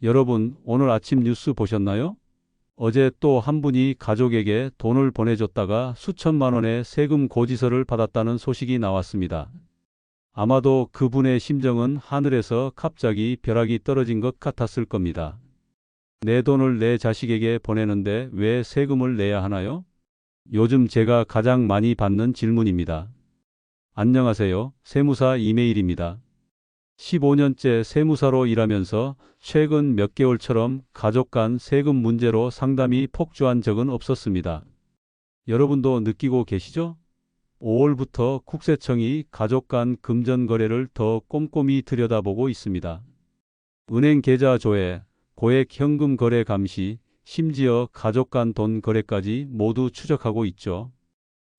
여러분, 오늘 아침 뉴스 보셨나요? 어제 또 한 분이 가족에게 돈을 보내줬다가 수천만 원의 세금 고지서를 받았다는 소식이 나왔습니다. 아마도 그분의 심정은 하늘에서 갑자기 벼락이 떨어진 것 같았을 겁니다. 내 돈을 내 자식에게 보내는데 왜 세금을 내야 하나요? 요즘 제가 가장 많이 받는 질문입니다. 안녕하세요. 세무사 이메일입니다. 15년째 세무사로 일하면서 최근 몇 개월처럼 가족 간 세금 문제로 상담이 폭주한 적은 없었습니다. 여러분도 느끼고 계시죠? 5월부터 국세청이 가족 간 금전 거래를 더 꼼꼼히 들여다보고 있습니다. 은행 계좌 조회, 고액 현금 거래 감시, 심지어 가족 간 돈 거래까지 모두 추적하고 있죠.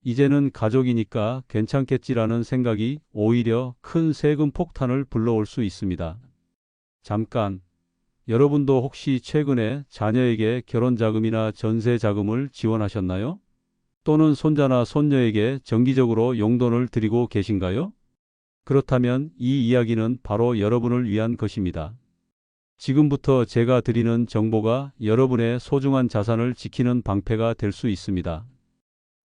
이제는 가족이니까 괜찮겠지라는 생각이 오히려 큰 세금 폭탄을 불러올 수 있습니다. 잠깐, 여러분도 혹시 최근에 자녀에게 결혼자금이나 전세자금을 지원하셨나요? 또는 손자나 손녀에게 정기적으로 용돈을 드리고 계신가요? 그렇다면 이 이야기는 바로 여러분을 위한 것입니다. 지금부터 제가 드리는 정보가 여러분의 소중한 자산을 지키는 방패가 될 수 있습니다.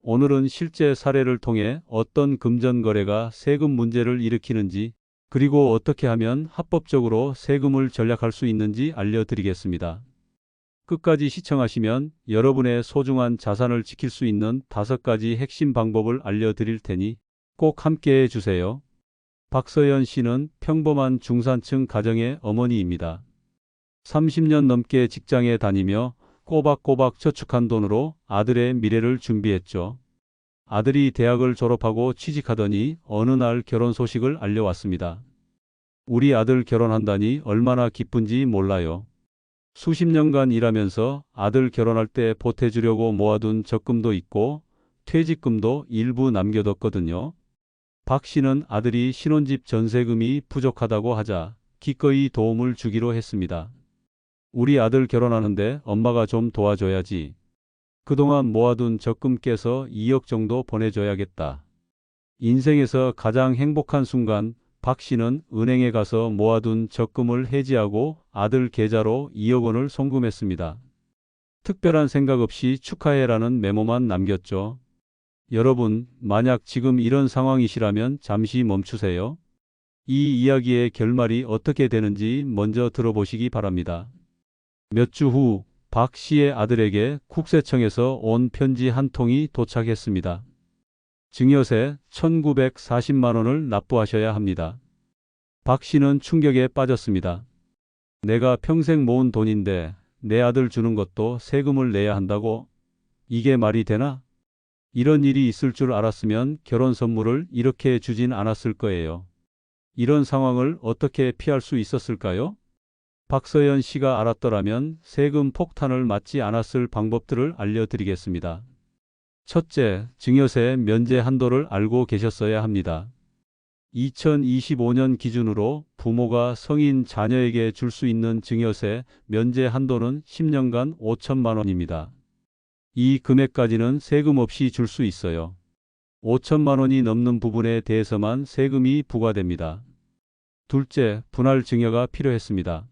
오늘은 실제 사례를 통해 어떤 금전 거래가 세금 문제를 일으키는지, 그리고 어떻게 하면 합법적으로 세금을 절약할 수 있는지 알려드리겠습니다. 끝까지 시청하시면 여러분의 소중한 자산을 지킬 수 있는 5가지 핵심 방법을 알려드릴 테니 꼭 함께 해주세요. 박서연 씨는 평범한 중산층 가정의 어머니입니다. 30년 넘게 직장에 다니며 꼬박꼬박 저축한 돈으로 아들의 미래를 준비했죠. 아들이 대학을 졸업하고 취직하더니 어느 날 결혼 소식을 알려왔습니다. 우리 아들 결혼한다니 얼마나 기쁜지 몰라요. 수십 년간 일하면서 아들 결혼할 때 보태주려고 모아둔 적금도 있고 퇴직금도 일부 남겨뒀거든요. 박 씨는 아들이 신혼집 전세금이 부족하다고 하자 기꺼이 도움을 주기로 했습니다. 우리 아들 결혼하는데 엄마가 좀 도와줘야지. 그동안 모아둔 적금 깨서 2억 정도 보내줘야겠다. 인생에서 가장 행복한 순간, 박 씨는 은행에 가서 모아둔 적금을 해지하고 아들 계좌로 2억 원을 송금했습니다. 특별한 생각 없이 축하해라는 메모만 남겼죠. 여러분, 만약 지금 이런 상황이시라면 잠시 멈추세요. 이 이야기의 결말이 어떻게 되는지 먼저 들어보시기 바랍니다. 몇 주 후, 박 씨의 아들에게 국세청에서 온 편지 한 통이 도착했습니다. 증여세 1,940만 원을 납부하셔야 합니다. 박 씨는 충격에 빠졌습니다. 내가 평생 모은 돈인데 내 아들 주는 것도 세금을 내야 한다고? 이게 말이 되나? 이런 일이 있을 줄 알았으면 결혼 선물을 이렇게 주진 않았을 거예요. 이런 상황을 어떻게 피할 수 있었을까요? 박서연 씨가 알았더라면 세금 폭탄을 맞지 않았을 방법들을 알려드리겠습니다. 첫째, 증여세 면제 한도를 알고 계셨어야 합니다. 2025년 기준으로 부모가 성인 자녀에게 줄 수 있는 증여세 면제 한도는 10년간 5천만 원입니다. 이 금액까지는 세금 없이 줄 수 있어요. 5천만 원이 넘는 부분에 대해서만 세금이 부과됩니다. 둘째, 분할 증여가 필요했습니다.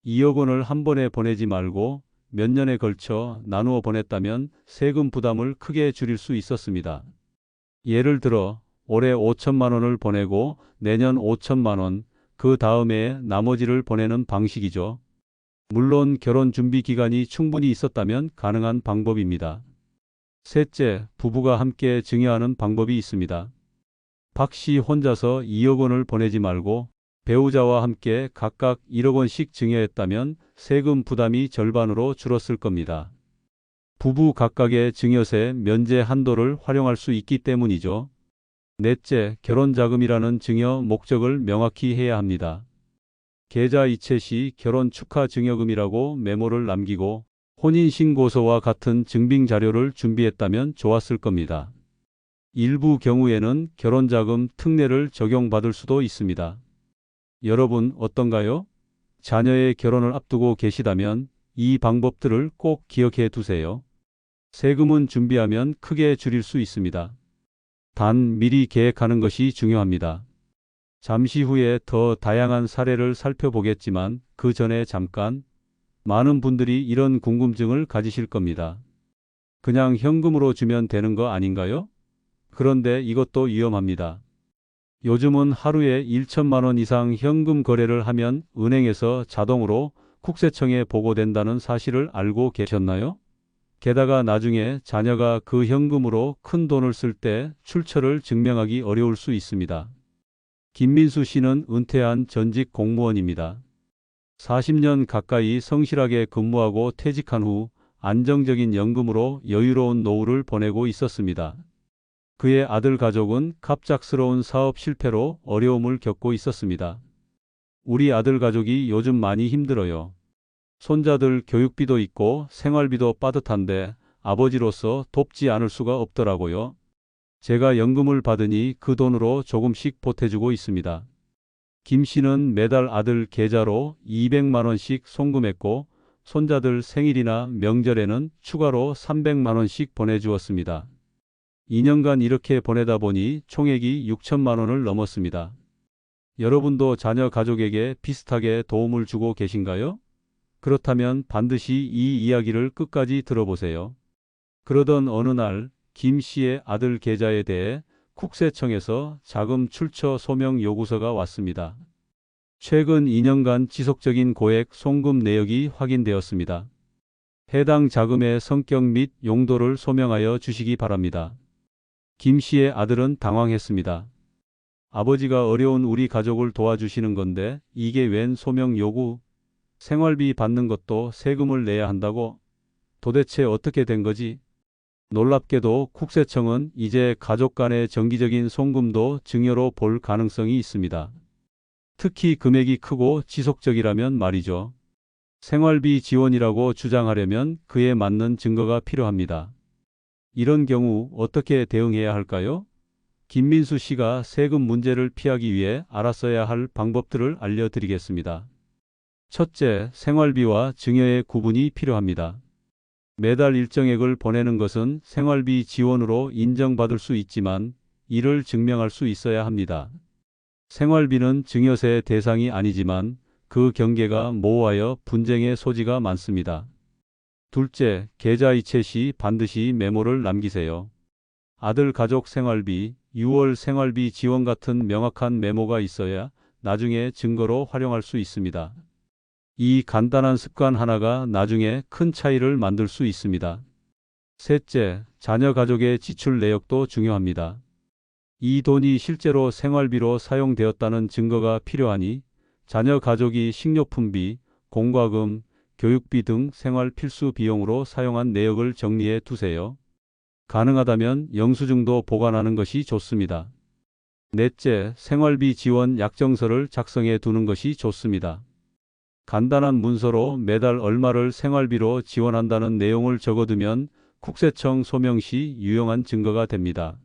2억 원을 한 번에 보내지 말고 몇 년에 걸쳐 나누어 보냈다면 세금 부담을 크게 줄일 수 있었습니다. 예를 들어 올해 5천만 원을 보내고 내년 5천만 원, 그 다음에 나머지를 보내는 방식이죠. 물론 결혼 준비 기간이 충분히 있었다면 가능한 방법입니다. 셋째, 부부가 함께 증여하는 방법이 있습니다. 박 씨 혼자서 2억 원을 보내지 말고 배우자와 함께 각각 1억 원씩 증여했다면 세금 부담이 절반으로 줄었을 겁니다. 부부 각각의 증여세 면제 한도를 활용할 수 있기 때문이죠. 넷째, 결혼자금이라는 증여 목적을 명확히 해야 합니다. 계좌 이체 시 결혼 축하 증여금이라고 메모를 남기고 혼인신고서와 같은 증빙 자료를 준비했다면 좋았을 겁니다. 일부 경우에는 결혼자금 특례를 적용받을 수도 있습니다. 여러분 어떤가요? 자녀의 결혼을 앞두고 계시다면 이 방법들을 꼭 기억해 두세요. 세금은 준비하면 크게 줄일 수 있습니다. 단 미리 계획하는 것이 중요합니다. 잠시 후에 더 다양한 사례를 살펴보겠지만 그 전에 잠깐 많은 분들이 이런 궁금증을 가지실 겁니다. 그냥 현금으로 주면 되는 거 아닌가요? 그런데 이것도 위험합니다. 요즘은 하루에 1천만 원 이상 현금 거래를 하면 은행에서 자동으로 국세청에 보고된다는 사실을 알고 계셨나요? 게다가 나중에 자녀가 그 현금으로 큰 돈을 쓸 때 출처를 증명하기 어려울 수 있습니다. 김민수 씨는 은퇴한 전직 공무원입니다. 40년 가까이 성실하게 근무하고 퇴직한 후 안정적인 연금으로 여유로운 노후를 보내고 있었습니다. 그의 아들 가족은 갑작스러운 사업 실패로 어려움을 겪고 있었습니다. 우리 아들 가족이 요즘 많이 힘들어요. 손자들 교육비도 있고 생활비도 빠듯한데 아버지로서 돕지 않을 수가 없더라고요. 제가 연금을 받으니 그 돈으로 조금씩 보태주고 있습니다. 김 씨는 매달 아들 계좌로 200만 원씩 송금했고 손자들 생일이나 명절에는 추가로 300만 원씩 보내주었습니다. 2년간 이렇게 보내다 보니 총액이 6천만 원을 넘었습니다. 여러분도 자녀 가족에게 비슷하게 도움을 주고 계신가요? 그렇다면 반드시 이 이야기를 끝까지 들어보세요. 그러던 어느 날 김 씨의 아들 계좌에 대해 국세청에서 자금 출처 소명 요구서가 왔습니다. 최근 2년간 지속적인 고액 송금 내역이 확인되었습니다. 해당 자금의 성격 및 용도를 소명하여 주시기 바랍니다. 김 씨의 아들은 당황했습니다. 아버지가 어려운 우리 가족을 도와주시는 건데 이게 웬 소명 요구? 생활비 받는 것도 세금을 내야 한다고? 도대체 어떻게 된 거지? 놀랍게도 국세청은 이제 가족 간의 정기적인 송금도 증여로 볼 가능성이 있습니다. 특히 금액이 크고 지속적이라면 말이죠. 생활비 지원이라고 주장하려면 그에 맞는 증거가 필요합니다. 이런 경우 어떻게 대응해야 할까요? 김민수 씨가 세금 문제를 피하기 위해 알았어야 할 방법들을 알려드리겠습니다. 첫째, 생활비와 증여의 구분이 필요합니다. 매달 일정액을 보내는 것은 생활비 지원으로 인정받을 수 있지만 이를 증명할 수 있어야 합니다. 생활비는 증여세 대상이 아니지만 그 경계가 모호하여 분쟁의 소지가 많습니다. 둘째, 계좌 이체 시 반드시 메모를 남기세요. 아들 가족 생활비, 6월 생활비 지원 같은 명확한 메모가 있어야 나중에 증거로 활용할 수 있습니다. 이 간단한 습관 하나가 나중에 큰 차이를 만들 수 있습니다. 셋째, 자녀 가족의 지출 내역도 중요합니다. 이 돈이 실제로 생활비로 사용되었다는 증거가 필요하니 자녀 가족이 식료품비, 공과금, 교육비 등 생활 필수 비용으로 사용한 내역을 정리해 두세요. 가능하다면 영수증도 보관하는 것이 좋습니다. 넷째, 생활비 지원 약정서를 작성해 두는 것이 좋습니다. 간단한 문서로 매달 얼마를 생활비로 지원한다는 내용을 적어두면 국세청 소명 시 유용한 증거가 됩니다.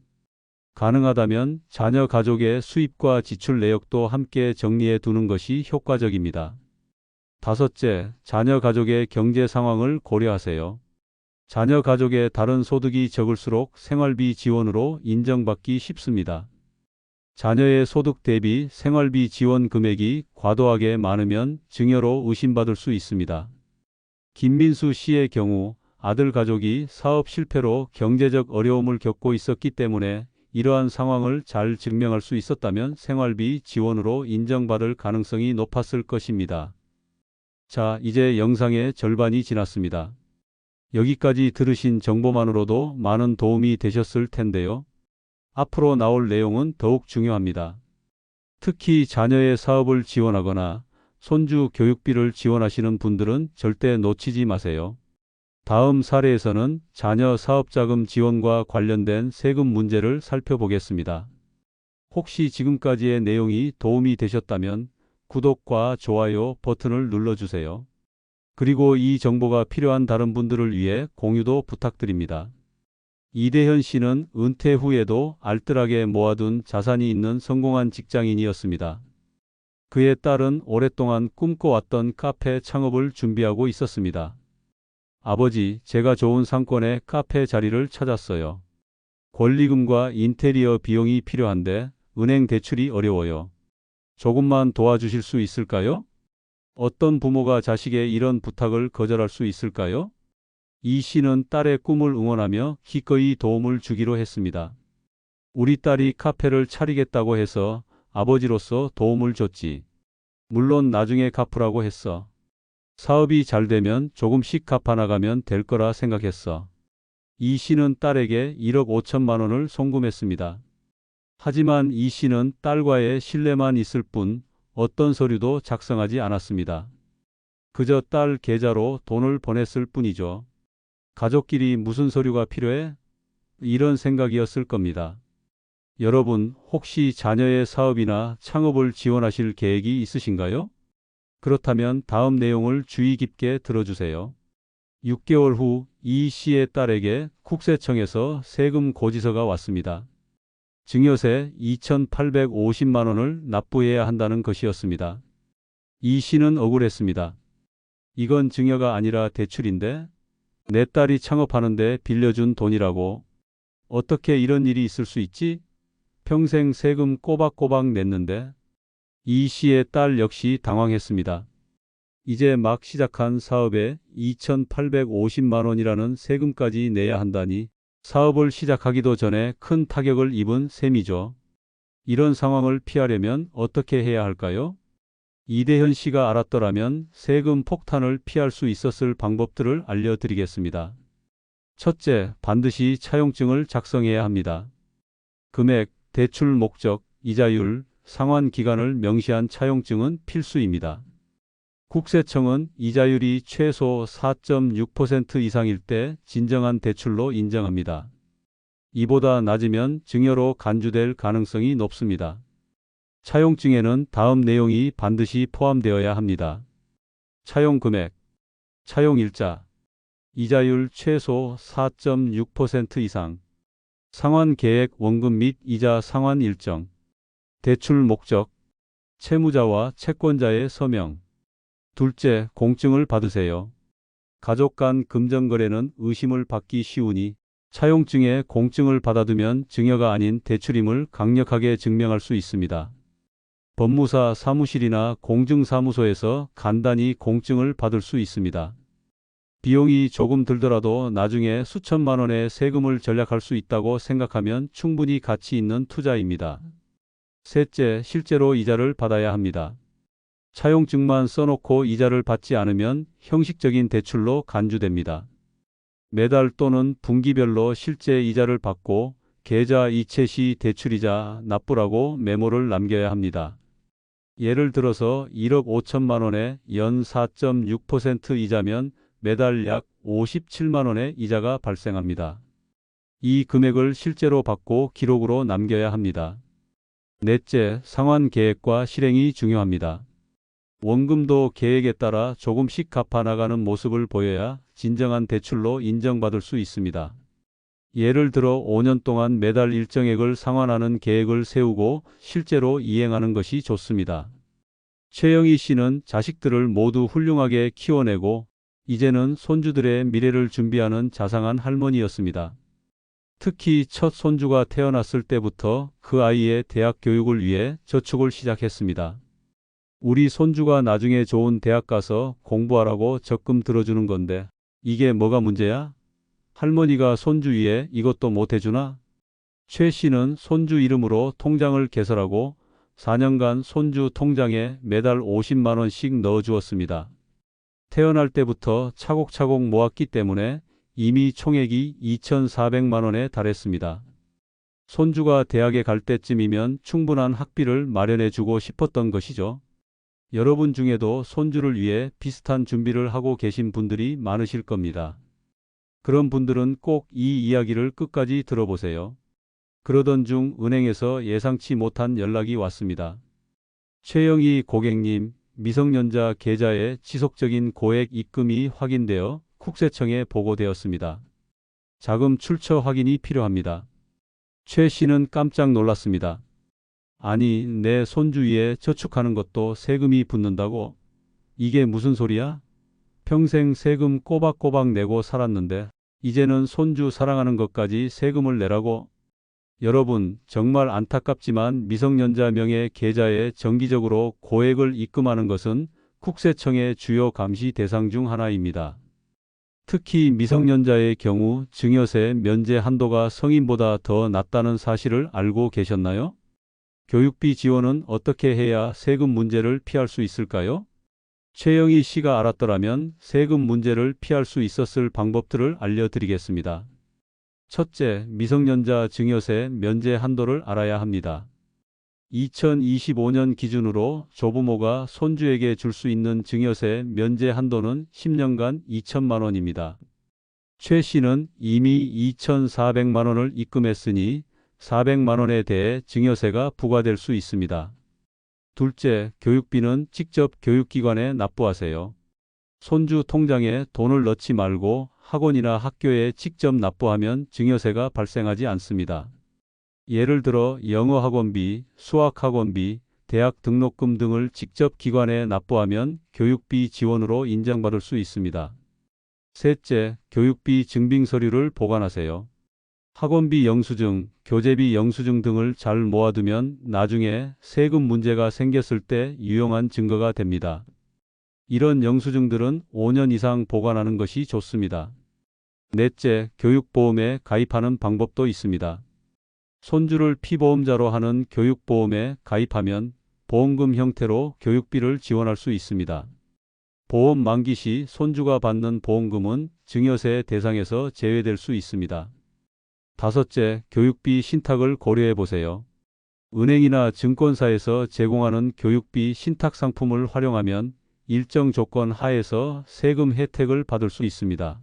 가능하다면 자녀 가족의 수입과 지출 내역도 함께 정리해 두는 것이 효과적입니다. 다섯째, 자녀 가족의 경제 상황을 고려하세요. 자녀 가족의 다른 소득이 적을수록 생활비 지원으로 인정받기 쉽습니다. 자녀의 소득 대비 생활비 지원 금액이 과도하게 많으면 증여로 의심받을 수 있습니다. 김민수 씨의 경우 아들 가족이 사업 실패로 경제적 어려움을 겪고 있었기 때문에 이러한 상황을 잘 증명할 수 있었다면 생활비 지원으로 인정받을 가능성이 높았을 것입니다. 자, 이제 영상의 절반이 지났습니다. 여기까지 들으신 정보만으로도 많은 도움이 되셨을 텐데요. 앞으로 나올 내용은 더욱 중요합니다. 특히 자녀의 사업을 지원하거나 손주 교육비를 지원하시는 분들은 절대 놓치지 마세요. 다음 사례에서는 자녀 사업자금 지원과 관련된 세금 문제를 살펴보겠습니다. 혹시 지금까지의 내용이 도움이 되셨다면 구독과 좋아요 버튼을 눌러주세요. 그리고 이 정보가 필요한 다른 분들을 위해 공유도 부탁드립니다. 이대현 씨는 은퇴 후에도 알뜰하게 모아둔 자산이 있는 성공한 직장인이었습니다. 그의 딸은 오랫동안 꿈꿔왔던 카페 창업을 준비하고 있었습니다. 아버지, 제가 좋은 상권의 카페 자리를 찾았어요. 권리금과 인테리어 비용이 필요한데 은행 대출이 어려워요. 조금만 도와주실 수 있을까요? 어떤 부모가 자식의 이런 부탁을 거절할 수 있을까요? 이 씨는 딸의 꿈을 응원하며 기꺼이 도움을 주기로 했습니다. 우리 딸이 카페를 차리겠다고 해서 아버지로서 도움을 줬지. 물론 나중에 갚으라고 했어. 사업이 잘 되면 조금씩 갚아나가면 될 거라 생각했어. 이 씨는 딸에게 1억 5천만 원을 송금했습니다. 하지만 이 씨는 딸과의 신뢰만 있을 뿐 어떤 서류도 작성하지 않았습니다. 그저 딸 계좌로 돈을 보냈을 뿐이죠. 가족끼리 무슨 서류가 필요해? 이런 생각이었을 겁니다. 여러분, 혹시 자녀의 사업이나 창업을 지원하실 계획이 있으신가요? 그렇다면 다음 내용을 주의 깊게 들어주세요. 6개월 후 이 씨의 딸에게 국세청에서 세금 고지서가 왔습니다. 증여세 2,850만 원을 납부해야 한다는 것이었습니다. 이 씨는 억울했습니다. 이건 증여가 아니라 대출인데 내 딸이 창업하는데 빌려준 돈이라고. 어떻게 이런 일이 있을 수 있지? 평생 세금 꼬박꼬박 냈는데. 이 씨의 딸 역시 당황했습니다. 이제 막 시작한 사업에 2,850만 원이라는 세금까지 내야 한다니 사업을 시작하기도 전에 큰 타격을 입은 셈이죠. 이런 상황을 피하려면 어떻게 해야 할까요? 이대현 씨가 알았더라면 세금 폭탄을 피할 수 있었을 방법들을 알려드리겠습니다. 첫째, 반드시 차용증을 작성해야 합니다. 금액, 대출 목적, 이자율, 상환 기간을 명시한 차용증은 필수입니다. 국세청은 이자율이 최소 4.6% 이상일 때 진정한 대출로 인정합니다. 이보다 낮으면 증여로 간주될 가능성이 높습니다. 차용증에는 다음 내용이 반드시 포함되어야 합니다. 차용 금액, 차용 일자, 이자율 최소 4.6% 이상, 상환 계획 원금 및 이자 상환 일정, 대출 목적, 채무자와 채권자의 서명. 둘째, 공증을 받으세요. 가족 간 금전거래는 의심을 받기 쉬우니 차용증에 공증을 받아두면 증여가 아닌 대출임을 강력하게 증명할 수 있습니다. 법무사 사무실이나 공증사무소에서 간단히 공증을 받을 수 있습니다. 비용이 조금 들더라도 나중에 수천만 원의 세금을 절약할 수 있다고 생각하면 충분히 가치 있는 투자입니다. 셋째, 실제로 이자를 받아야 합니다. 차용증만 써놓고 이자를 받지 않으면 형식적인 대출로 간주됩니다. 매달 또는 분기별로 실제 이자를 받고 계좌 이체 시 대출이자 납부라고 메모를 남겨야 합니다. 예를 들어서 1억 5천만 원에 연 4.6% 이자면 매달 약 57만 원의 이자가 발생합니다. 이 금액을 실제로 받고 기록으로 남겨야 합니다. 넷째, 상환 계획과 실행이 중요합니다. 원금도 계획에 따라 조금씩 갚아나가는 모습을 보여야 진정한 대출로 인정받을 수 있습니다. 예를 들어 5년 동안 매달 일정액을 상환하는 계획을 세우고 실제로 이행하는 것이 좋습니다. 최영희 씨는 자식들을 모두 훌륭하게 키워내고 이제는 손주들의 미래를 준비하는 자상한 할머니였습니다. 특히 첫 손주가 태어났을 때부터 그 아이의 대학 교육을 위해 저축을 시작했습니다. 우리 손주가 나중에 좋은 대학 가서 공부하라고 적금 들어주는 건데 이게 뭐가 문제야? 할머니가 손주 위에 이것도 못 해주나? 최 씨는 손주 이름으로 통장을 개설하고 4년간 손주 통장에 매달 50만 원씩 넣어주었습니다. 태어날 때부터 차곡차곡 모았기 때문에 이미 총액이 2,400만 원에 달했습니다. 손주가 대학에 갈 때쯤이면 충분한 학비를 마련해 주고 싶었던 것이죠. 여러분 중에도 손주를 위해 비슷한 준비를 하고 계신 분들이 많으실 겁니다. 그런 분들은 꼭 이 이야기를 끝까지 들어보세요. 그러던 중 은행에서 예상치 못한 연락이 왔습니다. 최영희 고객님, 미성년자 계좌에 지속적인 고액 입금이 확인되어 국세청에 보고되었습니다. 자금 출처 확인이 필요합니다. 최 씨는 깜짝 놀랐습니다. 아니, 내 손주 위에 저축하는 것도 세금이 붙는다고? 이게 무슨 소리야? 평생 세금 꼬박꼬박 내고 살았는데 이제는 손주 사랑하는 것까지 세금을 내라고? 여러분, 정말 안타깝지만 미성년자 명의 계좌에 정기적으로 고액을 입금하는 것은 국세청의 주요 감시 대상 중 하나입니다. 특히 미성년자의 경우 증여세 면제 한도가 성인보다 더 낮다는 사실을 알고 계셨나요? 교육비 지원은 어떻게 해야 세금 문제를 피할 수 있을까요? 최영희 씨가 알았더라면 세금 문제를 피할 수 있었을 방법들을 알려드리겠습니다. 첫째, 미성년자 증여세 면제 한도를 알아야 합니다. 2025년 기준으로 조부모가 손주에게 줄 수 있는 증여세 면제 한도는 10년간 2천만 원입니다. 최 씨는 이미 2,400만 원을 입금했으니 400만 원에 대해 증여세가 부과될 수 있습니다. 둘째, 교육비는 직접 교육기관에 납부하세요. 손주 통장에 돈을 넣지 말고 학원이나 학교에 직접 납부하면 증여세가 발생하지 않습니다. 예를 들어 영어 학원비, 수학 학원비, 대학 등록금 등을 직접 기관에 납부하면 교육비 지원으로 인정받을 수 있습니다. 셋째, 교육비 증빙 서류를 보관하세요. 학원비 영수증, 교재비 영수증 등을 잘 모아두면 나중에 세금 문제가 생겼을 때 유용한 증거가 됩니다. 이런 영수증들은 5년 이상 보관하는 것이 좋습니다. 넷째, 교육보험에 가입하는 방법도 있습니다. 손주를 피보험자로 하는 교육보험에 가입하면 보험금 형태로 교육비를 지원할 수 있습니다. 보험 만기 시 손주가 받는 보험금은 증여세 대상에서 제외될 수 있습니다. 다섯째, 교육비 신탁을 고려해 보세요. 은행이나 증권사에서 제공하는 교육비 신탁 상품을 활용하면 일정 조건 하에서 세금 혜택을 받을 수 있습니다.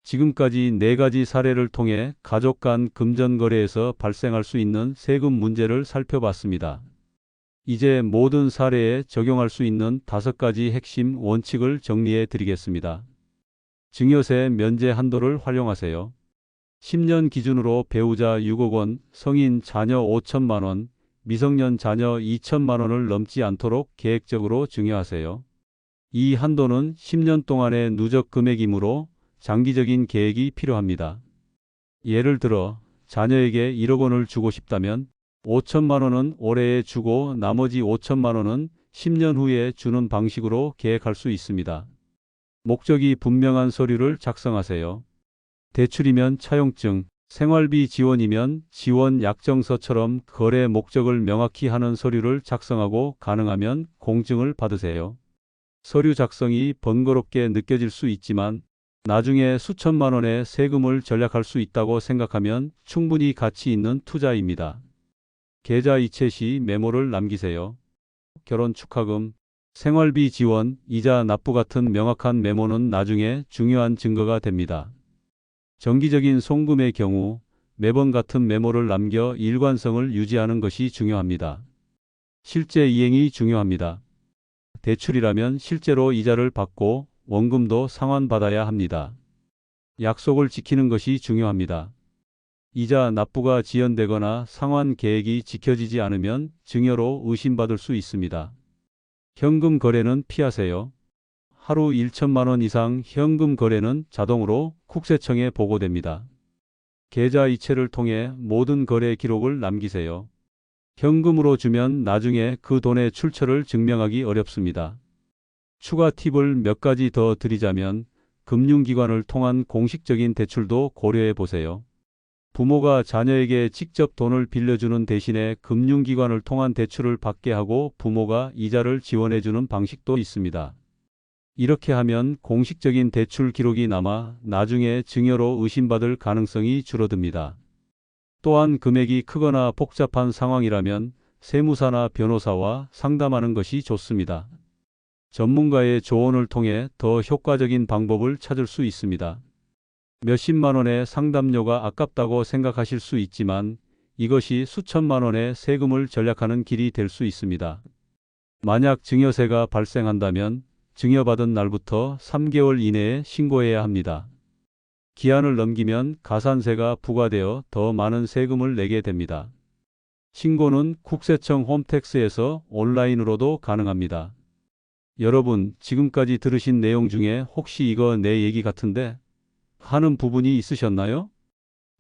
지금까지 4가지 사례를 통해 가족 간 금전 거래에서 발생할 수 있는 세금 문제를 살펴봤습니다. 이제 모든 사례에 적용할 수 있는 5가지 핵심 원칙을 정리해 드리겠습니다. 증여세 면제 한도를 활용하세요. 10년 기준으로 배우자 6억 원, 성인 자녀 5천만 원, 미성년 자녀 2천만 원을 넘지 않도록 계획적으로 증여하세요. 이 한도는 10년 동안의 누적 금액이므로 장기적인 계획이 필요합니다. 예를 들어 자녀에게 1억 원을 주고 싶다면 5천만 원은 올해에 주고 나머지 5천만 원은 10년 후에 주는 방식으로 계획할 수 있습니다. 목적이 분명한 서류를 작성하세요. 대출이면 차용증, 생활비 지원이면 지원 약정서처럼 거래 목적을 명확히 하는 서류를 작성하고 가능하면 공증을 받으세요. 서류 작성이 번거롭게 느껴질 수 있지만 나중에 수천만 원의 세금을 절약할 수 있다고 생각하면 충분히 가치 있는 투자입니다. 계좌 이체 시 메모를 남기세요. 결혼 축하금, 생활비 지원, 이자 납부 같은 명확한 메모는 나중에 중요한 증거가 됩니다. 정기적인 송금의 경우 매번 같은 메모를 남겨 일관성을 유지하는 것이 중요합니다. 실제 이행이 중요합니다. 대출이라면 실제로 이자를 받고 원금도 상환받아야 합니다. 약속을 지키는 것이 중요합니다. 이자 납부가 지연되거나 상환 계획이 지켜지지 않으면 증여로 의심받을 수 있습니다. 현금 거래는 피하세요. 하루 1천만 원 이상 현금 거래는 자동으로 국세청에 보고됩니다. 계좌 이체를 통해 모든 거래 기록을 남기세요. 현금으로 주면 나중에 그 돈의 출처를 증명하기 어렵습니다. 추가 팁을 몇 가지 더 드리자면 금융기관을 통한 공식적인 대출도 고려해 보세요. 부모가 자녀에게 직접 돈을 빌려주는 대신에 금융기관을 통한 대출을 받게 하고 부모가 이자를 지원해주는 방식도 있습니다. 이렇게 하면 공식적인 대출 기록이 남아 나중에 증여로 의심받을 가능성이 줄어듭니다. 또한 금액이 크거나 복잡한 상황이라면 세무사나 변호사와 상담하는 것이 좋습니다. 전문가의 조언을 통해 더 효과적인 방법을 찾을 수 있습니다. 몇십만 원의 상담료가 아깝다고 생각하실 수 있지만 이것이 수천만 원의 세금을 절약하는 길이 될 수 있습니다. 만약 증여세가 발생한다면 증여받은 날부터 3개월 이내에 신고해야 합니다. 기한을 넘기면 가산세가 부과되어 더 많은 세금을 내게 됩니다. 신고는 국세청 홈택스에서 온라인으로도 가능합니다. 여러분, 지금까지 들으신 내용 중에 혹시 이거 내 얘기 같은데 하는 부분이 있으셨나요?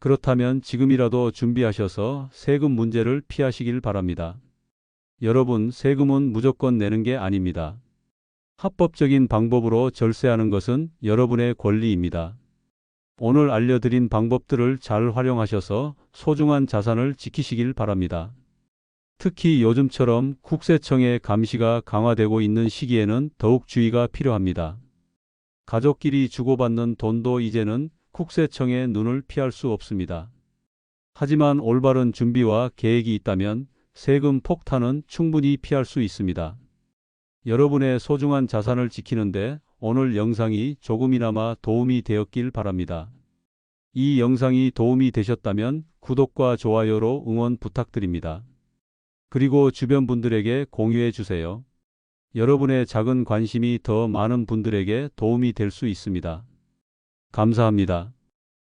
그렇다면 지금이라도 준비하셔서 세금 문제를 피하시길 바랍니다. 여러분, 세금은 무조건 내는 게 아닙니다. 합법적인 방법으로 절세하는 것은 여러분의 권리입니다. 오늘 알려드린 방법들을 잘 활용하셔서 소중한 자산을 지키시길 바랍니다. 특히 요즘처럼 국세청의 감시가 강화되고 있는 시기에는 더욱 주의가 필요합니다. 가족끼리 주고받는 돈도 이제는 국세청의 눈을 피할 수 없습니다. 하지만 올바른 준비와 계획이 있다면 세금 폭탄은 충분히 피할 수 있습니다. 여러분의 소중한 자산을 지키는데 오늘 영상이 조금이나마 도움이 되었길 바랍니다. 이 영상이 도움이 되셨다면 구독과 좋아요로 응원 부탁드립니다. 그리고 주변 분들에게 공유해 주세요. 여러분의 작은 관심이 더 많은 분들에게 도움이 될 수 있습니다. 감사합니다.